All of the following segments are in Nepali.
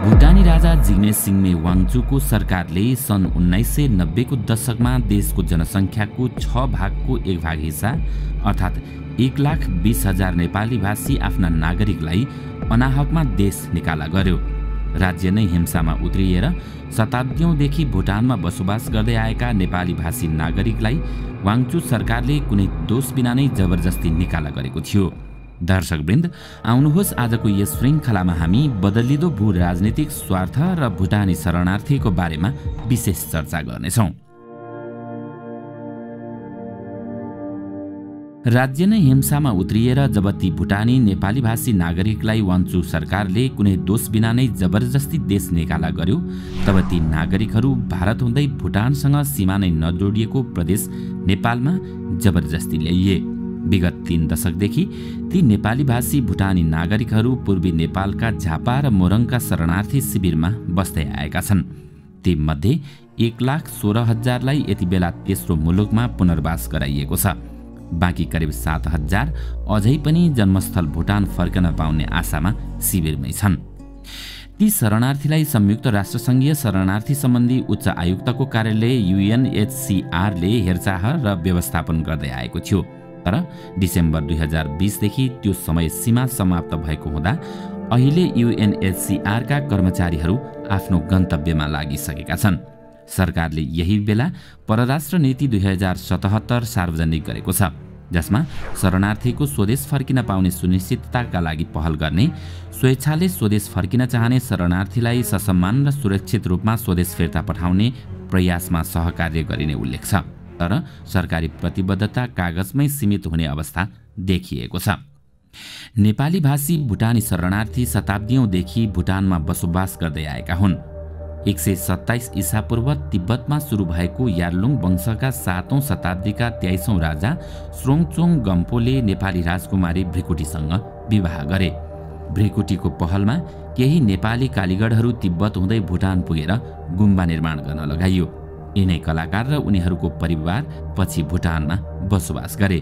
भुटानी राजा जिग्मे सिङमे वाङचुको सरकारले सन् 1990 को दशकमा देशको जनसङ्ख्याको 6 भागको 1 भाग हिस्सा अर्थात् 1,20,000 नेपाली भाषी आफ्ना नागरिकलाई अनाहकमा देश निकाला गर्यो। राज्य नै हिंसामा उत्रिएर शताब्दीौंदेखि भुटानमा बसोबास गर्दै आएका नेपाली भाषी नागरिकलाई वाङचु सरकारले कुनै दोष बिना नै जबरजस्ती निकाला गरेको थियो। दर्शकवृन्द, आउनुहोस् आजको यस श्रृङ्खलामा हामी बदलिदो भू राजनीतिक स्वार्थ र भुटानी शरणार्थीको बारेमा विशेष चर्चा गर्नेछौँ। राज्य नै हिंसामा उत्रिएर जब ती भुटानी नेपाली भाषी नागरिकलाई वाङचु सरकारले कुनै दोष बिना नै जबरजस्ती देश निकाला गर्यो, तब ती नागरिकहरू भारत हुँदै भुटानसँग सीमा नै नजोडिएको प्रदेश नेपालमा जबरजस्ती ल्याइए। विगत 3 दशकदेखि ती नेपाली भाषी भुटानी नागरिकहरू पूर्वी नेपालका झापा र मोरङका शरणार्थी शिविरमा बस्दै आएका छन्। ती मध्ये 1,16,000लाई यति बेला तेस्रो मुलुकमा पुनर्वास गराइएको छ। बाँकी करिब 7,000 अझै पनि जन्मस्थल भुटान फर्कन पाउने आशामा शिविरमै छन्। ती शरणार्थीलाई संयुक्त राष्ट्रसङ्घीय शरणार्थी सम्बन्धी उच्च आयुक्तको कार्यालय UNHCRले हेरचाह र व्यवस्थापन गर्दै आएको थियो। तर डिसेम्बर 2020 देखि त्यो समय सीमा समाप्त भएको हुँदा अहिले UNHCRका कर्मचारीहरू आफ्नो गन्तव्यमा लागिसकेका छन्। सरकारले यही बेला परराष्ट्र नीति 2077 सार्वजनिक गरेको छ, जसमा शरणार्थीको स्वदेश फर्किन पाउने सुनिश्चितताका लागि पहल गर्ने, स्वेच्छाले स्वदेश फर्किन चाहने शरणार्थीलाई ससम्मान र सुरक्षित रूपमा स्वदेश फिर्ता पठाउने प्रयासमा सहकार्य गरिने उल्लेख छ। तर सरकारी प्रतिबद्धता कागजमै सीमित हुने अवस्था देखिएको छ। नेपाली भाषी भुटानी शरणार्थी शताब्दीौंदेखि भुटानमा बसोबास गर्दै आएका हुन्। 127 ईसापूर्व तिब्बतमा सुरु भएको यार्लुङ वंशका 7औं शताब्दीका 23औं राजा स्रोङचोङ गम्पोले नेपाली राजकुमारी भृकुटीसँग विवाह गरे। भृकुटीको पहलमा केही नेपाली कालीगढहरू तिब्बत हुँदै भुटान पुगेर गुम्बा निर्माण गर्न लगाइयो। यिनै कलाकार र उनीहरूको परिवार पछि भुटानमा बसोबास गरे।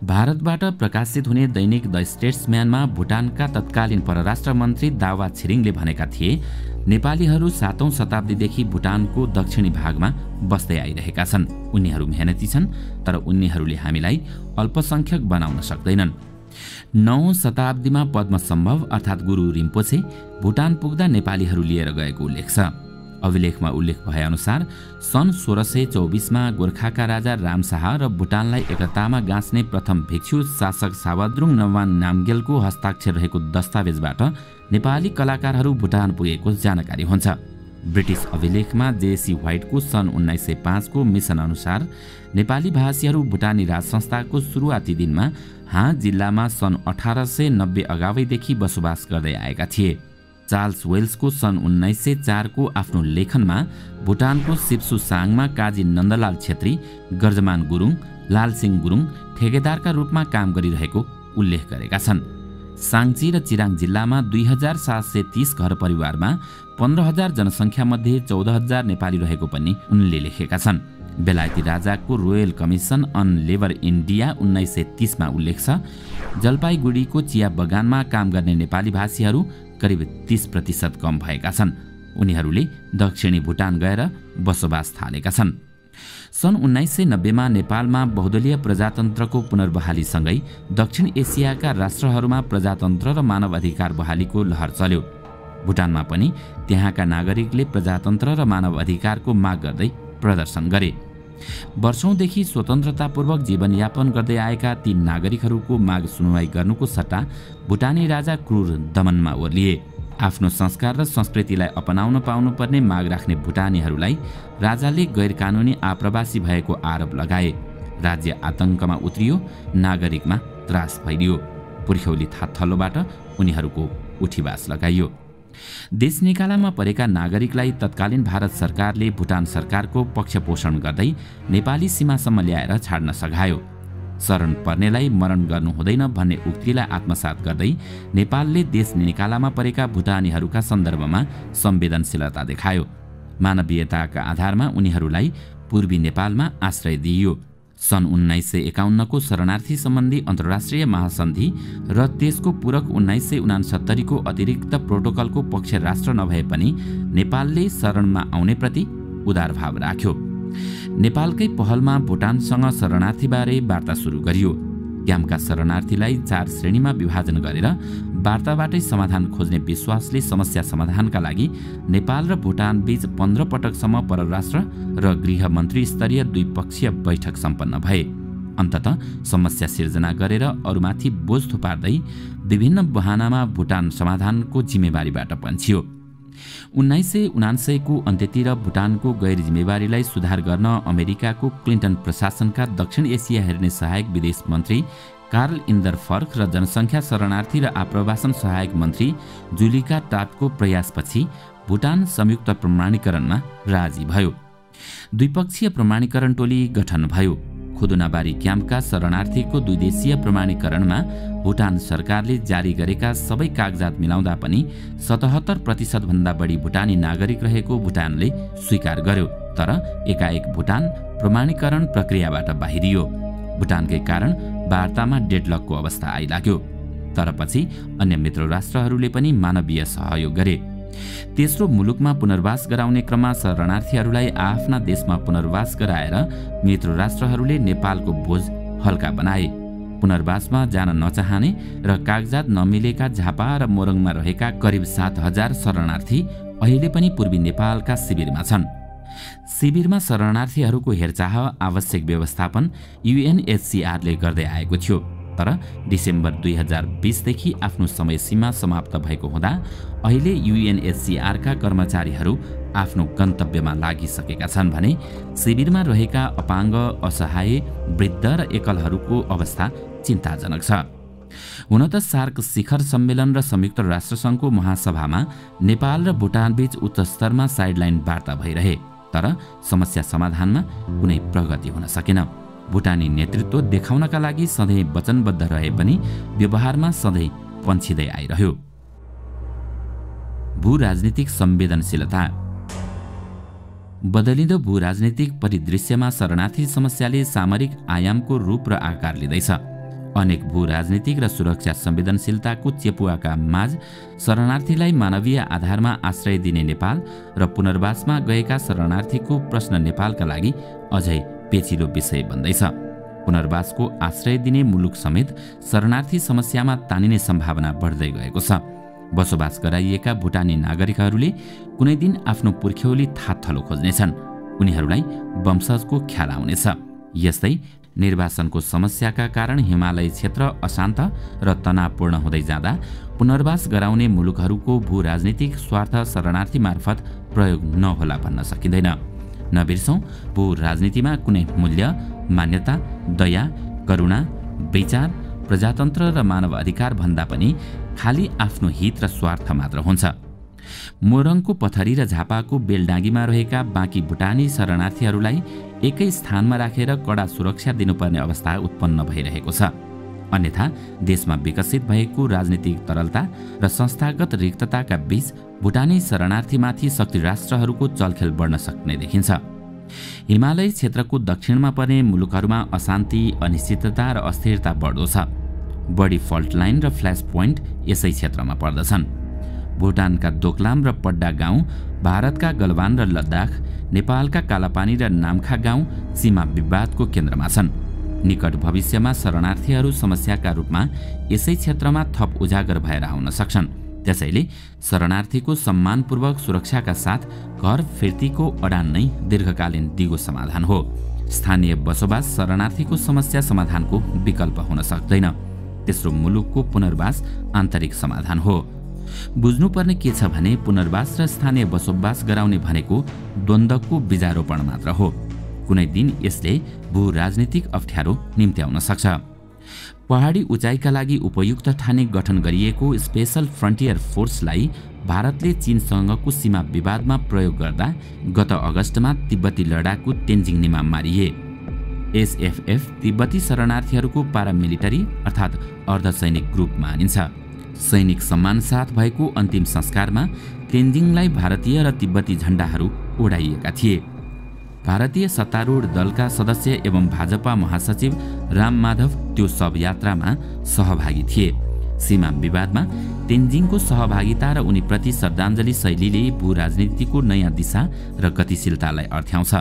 भारतबाट प्रकाशित हुने दैनिक द स्टेट्सम्यानमा भुटानका तत्कालीन परराष्ट्र मन्त्री दावा छिरिङले भनेका थिए, नेपालीहरू 7औं शताब्दीदेखि भुटानको दक्षिणी भागमा बस्दै आइरहेका छन्। उनीहरू मेहनती छन्, तर उनीहरूले हामीलाई अल्पसंख्यक बनाउन सक्दैनन्। 9औं शताब्दीमा पद्मसम्भव अर्थात् गुरु रिम्पोछे भुटान पुग्दा नेपालीहरू लिएर गएको उल्लेख छ। अभिलेखमा उल्लेख भएअनुसार सन् 1624मा गोर्खाका राजा रामशाह र भुटानलाई एकतामा गाँच्ने प्रथम भिक्षु शासक सावद्रुङ नवाङ नामग्यालको हस्ताक्षर रहेको दस्तावेजबाट नेपाली कलाकारहरू भुटान पुगेको जानकारी हुन्छ। ब्रिटिस अभिलेखमा JC व्हाइटको सन् 1905 को मिसन अनुसार नेपाली भाषीहरू भुटानी राज संस्थाको सुरुवाती दिनमा हाँ जिल्लामा सन् 1890 अगावैदेखि बसोबास गर्दै आएका थिए। चार्ल्स वेल्सको सन् 1904 को आफ्नो लेखनमा भुटानको सिप्सुसाङमा काजी नन्दलाल छेत्री, गर्जमान गुरुङ, लालसिंह गुरुङ ठेकेदारका रूपमा काम गरिरहेको उल्लेख गरेका छन्। साङची र चिराङ जिल्लामा 2730 घर परिवारमा 15,000 जनसङ्ख्या मध्ये 14,000 नेपाली रहेको पनि उनले लेखेका छन्। बेलायती राजाको royal commission on labour India 1930 मा उल्लेख छ, जलपाइगुडीको चिया बगानमा काम गर्ने नेपाली भाषीहरू करिब 30% कम भएका छन्। उनीहरूले दक्षिणी भुटान गएर बसोबास थालेका छन्। सन् 1990 मा नेपालमा बहुदलीय प्रजातन्त्रको पुनर्बहालीसँगै दक्षिण एसियाका राष्ट्रहरूमा प्रजातन्त्र र मानव अधिकार बहालीको लहर चल्यो। भुटानमा पनि त्यहाँका नागरिकले प्रजातन्त्र र मानव अधिकारको माग गर्दै प्रदर्शन गरे। वर्षौंदेखि स्वतन्त्रतापूर्वक जीवनयापन गर्दै आएका ती नागरिकहरूको माग सुनवाई गर्नुको सट्टा भुटानी राजा क्रूर दमनमा ओर्लिए। आफ्नो संस्कार र संस्कृतिलाई अपनाउन पाउनुपर्ने माग राख्ने भुटानीहरूलाई राजाले गैरकानुनी आप्रवासी भएको आरोप लगाए। राज्य आतंकमा उत्रियो, नागरिकमा त्रास फैलियो। पुर्ख्यौली थलोबाट उनीहरूको उठीवास लगाइयो। देश निकालामा परेका नागरिकलाई तत्कालीन भारत सरकारले भुटान सरकारको पक्षपोषण गर्दै नेपाली सीमासम्म ल्याएर छाड्न सघायो। शरण पर्नेलाई मरण गर्नु हुँदैन भन्ने उक्तिलाई आत्मसात गर्दै नेपालले देश निकालामा परेका भुटानीहरूका सन्दर्भमा संवेदनशीलता देखायो। मानवीयताका आधारमा उनीहरूलाई पूर्वी नेपालमा आश्रय दिइयो। सन् 1951 को शरणार्थी सम्बन्धी अन्तर्राष्ट्रिय महासन्धि र त्यसको पूरक 1969 को अतिरिक्त प्रोटोकलको पक्ष राष्ट्र नभए पनि नेपालले शरणमा आउने प्रति उदार भाव राख्यो। नेपालकै पहलमा भुटानसँग शरणार्थीबारे वार्ता सुरु गरियो। क्याम्पका शरणार्थीलाई 4 श्रेणीमा विभाजन गरेर वार्ताबाटै समाधान खोज्ने विश्वासले समस्या समाधानका लागि नेपाल र भुटान बीच 15 पटकसम्म परराष्ट्र र गृह मन्त्री स्तरीय द्विपक्षीय बैठक सम्पन्न भए। अन्ततः समस्या सिर्जना गरेर अरूमाथि बोझ थुपार्दै विभिन्न बहानामा भुटान समाधानको जिम्मेवारीबाट पन्छियो। 1979 को अन्त्यतिर भुटानको गैर जिम्मेवारीलाई सुधार गर्न अमेरिकाको क्लिन्टन प्रशासनका दक्षिण एसिया हेर्ने सहायक विदेश मन्त्री कार्ल इन्दर फर्क र जनसङ्ख्या शरणार्थी र आप्रवासन सहायक मन्त्री जुलिका टाटको प्रयासपछि भुटान संयुक्त प्रमाणीकरणमा राजी भयो। द्विपक्षीय प्रमाणीकरण टोली गठन भयो। खुदुनाबारी क्याम्पका शरणार्थीको 2 देशीय प्रमाणीकरणमा भुटान सरकारले जारी गरेका सबै कागजात मिलाउँदा पनि 77% भन्दा बढी भुटानी नागरिक रहेको भुटानले स्वीकार गर्यो। तर एकाएक भुटान प्रमाणीकरण प्रक्रियाबाट बाहिरियो। भुटानकै कारण वार्तामा डेडलकको अवस्था आइलाग्यो। तर पछि अन्य मित्र राष्ट्रहरूले पनि मानवीय सहयोग गरे। तेस्रो मुलुकमा पुनर्वास गराउने क्रममा शरणार्थीहरूलाई आफ्ना देशमा पुनर्वास गराएर मित्र राष्ट्रहरूले नेपालको बोझ हल्का बनाए। पुनर्वासमा जान नचाहने र कागजात नमिलेका झापा र मोरङमा रहेका करिब 7000 शरणार्थी अहिले पनि पूर्वी नेपालका शिविरमा छन्। शिविरमा शरणार्थीहरूको हेरचाह आवश्यक व्यवस्थापन UNHCRले गर्दै आएको थियो। तर डिसेम्बर 2020 देखि आफ्नो समय सीमा समाप्त भएको हुँदा अहिले UNHCRका कर्मचारीहरू आफ्नो गन्तव्यमा लागिसकेका छन् भने शिविरमा रहेका अपाङ्ग, असहाय, वृद्ध र एकलहरूको अवस्था चिन्ताजनक छ। हुन त सार्क शिखर सम्मेलन र संयुक्त राष्ट्रसङ्घको महासभामा नेपाल र भुटान बीच उच्च स्तरमा साइडलाइन वार्ता भइरहे, तर समस्या समाधानमा कुनै प्रगति हुन सकेन। भुटानी नेतृत्व देखाउनका लागि सधैँ वचनबद्ध रहे पनि व्यवहारमा सधैँ पन्छिँदै आइरह्यो। भू-राजनीतिक संवेदनशीलता। बदलिँदो भू-राजनीतिक परिदृश्यमा शरणार्थी समस्याले सामरिक आयामको रूप र आकार लिँदैछ। अनेक भू-राजनीतिक र सुरक्षा संवेदनशीलताको चेपुवाका माझ शरणार्थीलाई मानवीय आधारमा आश्रय दिने नेपाल र पुनर्वासमा गएका शरणार्थीको प्रश्न नेपालका लागि अझै पेचिलो विषय बन्दैछ। पुनर्वासको आश्रय दिने मुलुक समेत शरणार्थी समस्यामा तानिने सम्भावना बढ्दै गएको छ। बसोबास गराइएका भुटानी नागरिकहरूले कुनै दिन आफ्नो पुर्ख्यौली थातथलो खोज्नेछन्। उनीहरूलाई वंशजको ख्याल आउनेछ। यस्तै निर्वासनको समस्याका कारण हिमालय क्षेत्र अशान्त र तनावपूर्ण हुँदै जाँदा पुनर्वास गराउने मुलुकहरूको भू-राजनीतिक स्वार्थ शरणार्थी मार्फत प्रयोग नहोला भन्न सकिँदैन। नबिर्सौँ, भू-राजनीतिमा कुनै मूल्य, मान्यता, दया, करुणा, विचार, प्रजातन्त्र र मानव अधिकार भन्दा पनि खाली आफ्नो हित र स्वार्थ मात्र हुन्छ। मोरङको पथरी र झापाको बेलडाँगीमा रहेका बाँकी भुटानी शरणार्थीहरूलाई एकै स्थानमा राखेर कडा सुरक्षा दिनुपर्ने अवस्था उत्पन्न भइरहेको छ। अन्यथा देशमा विकसित भएको राजनीतिक तरलता र संस्थागत रिक्तताका बीच भुटानी शरणार्थीमाथि शक्ति राष्ट्रहरूको चलखेल बढ्न सक्ने देखिन्छ। हिमालय क्षेत्रको दक्षिणमा पर्ने मुलुकहरूमा अशान्ति, अनिश्चितता र अस्थिरता बढ्दो छ। बढी फल्ट लाइन र फ्ल्यास पोइन्ट यसै क्षेत्रमा पर्दछन्। भुटानका दोक्लाम र पड्डा गाउँ, भारतका गलवान र लद्दाख, नेपालका कालापानी र नाम्खा गाउँ सीमा विवादको केन्द्रमा छन्। निकट भविष्यमा शरणार्थीहरू समस्याका रूपमा यसै क्षेत्रमा थप उजागर भएर आउन सक्छन्। त्यसैले शरणार्थीको सम्मानपूर्वक सुरक्षाका साथ घर फिर्तीको अडान नै दीर्घकालीन दिगो समाधान हो। स्थानीय बसोबास शरणार्थीको समस्या समाधानको विकल्प हुन सक्दैन। तेस्रो मुलुकको पुनर्वास आन्तरिक समाधान हो। बुझ्नुपर्ने के छ भने पुनर्वास र स्थानीय बसोबास गराउने भनेको द्वन्द्वको बीजारोपण मात्र हो। कुनै दिन यसले भू-राजनीतिक अप्ठ्यारो निम्त्याउन सक्छ। पहाडी उचाइका लागि उपयुक्त ठानी गठन गरिएको स्पेशल फ्रन्टियर फोर्सलाई भारतले चीनसँगको सीमा विवादमा प्रयोग गर्दा गत अगस्तमा तिब्बती लडाकु तेन्जिङनीमा मारिए। SFF तिब्बती शरणार्थीहरूको पारामिलिटरी अर्थात् अर्धसैनिक ग्रुप मानिन्छ। सैनिक सम्मान साथ भएको अन्तिम संस्कारमा तेन्जिङलाई भारतीय र तिब्बती झण्डाहरू ओढाइएका थिए। भारतीय सत्तारूढ दलका सदस्य एवं भाजपा महासचिव राम माधव त्यो शव यात्रामा सहभागी थिए। सीमा विवादमा तेन्जिङको सहभागिता र उनीप्रति श्रद्धाञ्जली शैलीले भू-राजनीतिको नयाँ दिशा र गतिशीलतालाई अर्थ्याउँछ।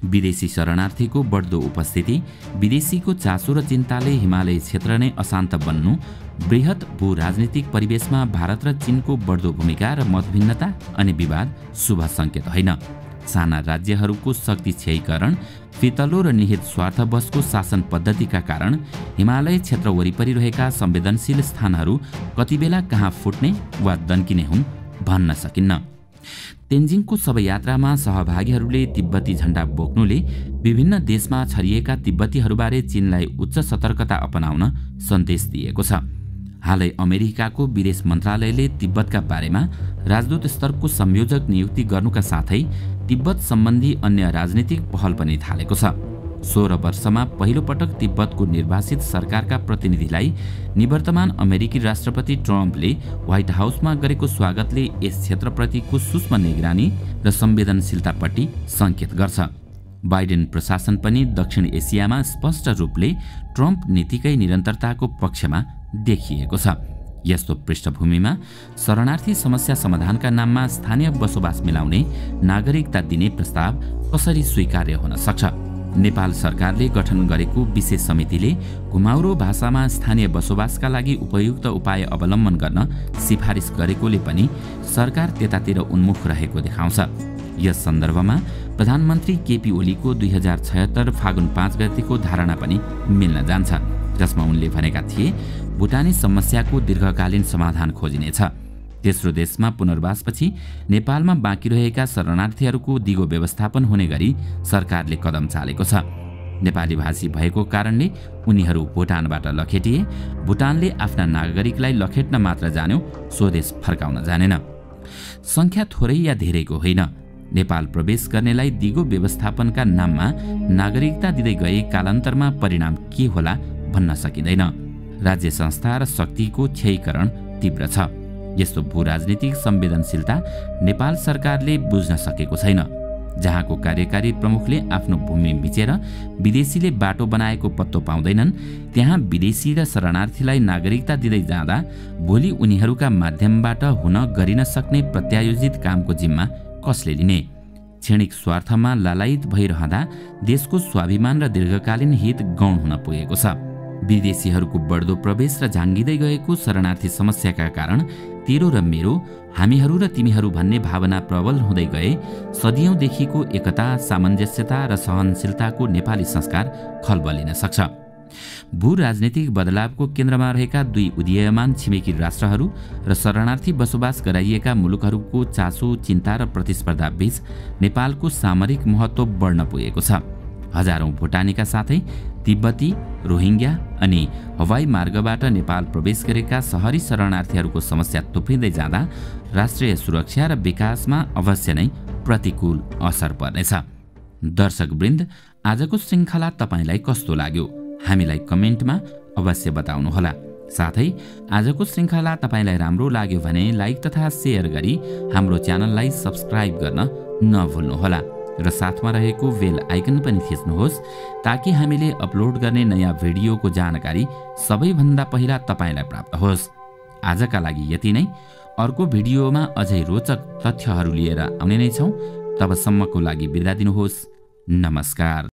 विदेशी शरणार्थीको बढ्दो उपस्थिति, विदेशीको चासो र चिन्ताले हिमालय क्षेत्र नै अशान्त बन्नु, बृहत भू-राजनीतिक परिवेशमा भारत र चीनको बढ्दो भूमिका र मतभिन्नता अनि विवाद शुभ सङ्केत होइन। साना राज्यहरूको शक्ति क्षयीकरण, फितलो र निहित स्वार्थवशको शासन पद्धतिका कारण हिमालय क्षेत्र वरिपरि रहेका संवेदनशील स्थानहरू कतिबेला कहाँ फुट्ने वा दन्किने हुन् भन्न सकिन्न। तेन्जिङको शवयात्रामा सहभागीहरूले तिब्बती झण्डा बोक्नुले विभिन्न देशमा छरिएका तिब्बतीहरूबारे चीनलाई उच्च सतर्कता अपनाउन सन्देश दिएको छ। हालै अमेरिकाको विदेश मन्त्रालयले तिब्बतका बारेमा राजदूत स्तरको संयोजक नियुक्ति गर्नुका साथै तिब्बत सम्बन्धी अन्य राजनीतिक पहल पनि थालेको छ। 16 वर्षमा पहिलो पटक तिब्बतको निर्वासित सरकारका प्रतिनिधिलाई निवर्तमान अमेरिकी राष्ट्रपति ट्रम्पले व्हाइट हाउसमा गरेको स्वागतले यस क्षेत्रप्रतिको सूक्ष्म निगरानी र संवेदनशीलतापट्टि सङ्केत गर्छ। बाइडेन प्रशासन पनि दक्षिण एसियामा स्पष्ट रूपले ट्रम्प नीतिकै निरन्तरताको पक्षमा देखिएको छ। यस्तो पृष्ठभूमिमा शरणार्थी समस्या समाधानका नाममा स्थानीय बसोबास मिलाउने नागरिकता दिने प्रस्ताव कसरी स्वीकार्य हुन सक्छ? नेपाल सरकारले गठन गरेको विशेष समितिले घुमाउरो भाषामा स्थानीय बसोबासका लागि उपयुक्त उपाय अवलम्बन गर्न सिफारिस गरेकोले पनि सरकार त्यतातिर उन्मुख रहेको देखाउँछ। यस सन्दर्भमा प्रधानमन्त्री केपी ओलीको 2076 फागुन 5 गतेको धारणा पनि मिल्न जान्छ, जसमा उनले भनेका थिए भुटानी समस्याको दीर्घकालीन समाधान खोजिनेछ। तेस्रो देशमा पुनर्वासपछि नेपालमा बाँकी रहेका शरणार्थीहरूको दिगो व्यवस्थापन हुने गरी सरकारले कदम चालेको छ। नेपाली भाषी भएको कारणले उनीहरू भुटानबाट लखेटिए। भुटानले आफ्ना नागरिकलाई लखेट्न मात्र जान्यो, स्वदेश फर्काउन जानेन। सङ्ख्या थोरै या धेरैको होइन, नेपाल प्रवेश गर्नेलाई दिगो व्यवस्थापनका नाममा नागरिकता दिँदै गए कालान्तरमा परिणाम के होला भन्न सकिँदैन। राज्य संस्था र शक्तिको क्षयीकरण तीव्र छ। यस्तो भू-राजनीतिक संवेदनशीलता नेपाल सरकारले बुझ्न सकेको छैन। जहाँको कार्यकारी प्रमुखले आफ्नो भूमि मिचेर विदेशीले बाटो बनाएको पत्तो पाउँदैनन्, त्यहाँ विदेशी र शरणार्थीलाई नागरिकता दिँदै जाँदा भोलि उनीहरूका माध्यमबाट हुन गरिन सक्ने प्रत्यायोजित कामको जिम्मा कसले लिने? क्षणिक स्वार्थमा लालायित भइरहँदा देशको स्वाभिमान र दीर्घकालीन हित गौण हुन पुगेको छ। विदेशीहरूको बढ्दो प्रवेश र झाङ्गिँदै गएको शरणार्थी समस्याका कारण तेरो र मेरो, हामीहरू र तिमीहरू भन्ने भावना प्रबल हुँदै गए सदियौँदेखिको एकता, सामञ्जस्यता र सहनशीलताको नेपाली संस्कार खलबलिन सक्छ। भू-राजनीतिक बदलावको केन्द्रमा रहेका दुई उदीयमान छिमेकी राष्ट्रहरू र शरणार्थी बसोबास गराइएका मुलुकहरूको चासो, चिन्ता र प्रतिस्पर्धा बीच नेपालको सामरिक महत्त्व बढ्न पुगेको छ। हजारौं भुटानीका साथै तिब्बती, रोहिङ्ग्या अनि हवाई मार्गबाट नेपाल प्रवेश गरेका शहरी शरणार्थीहरूको समस्या थुप्रिँदै जाँदा राष्ट्रिय सुरक्षा र विकासमा अवश्य नै प्रतिकूल असर पर्नेछ। दर्शकवृन्द, आजको श्रृङ्खला तपाईलाई कस्तो लाग्यो? हामीलाई कमेन्टमा अवश्य बताउनुहोला। साथै आजको श्रृङ्खला तपाईलाई राम्रो लाग्यो भने लाइक तथा सेयर गरी हाम्रो च्यानललाई सब्स्क्राइब गर्न नभुल्नुहोला र साथमा रहेको बेल आइकन पनि थिच्नुहोस्, ताकि हामीले अपलोड गर्ने नयाँ भिडियोको जानकारी सबैभन्दा पहिला तपाईलाई प्राप्त होस्। आजका लागि यति नै। अर्को भिडियोमा अझै रोचक तथ्यहरू लिएर आउने नै छौँ। तबसम्मको लागि बिदा दिनुहोस्। नमस्कार।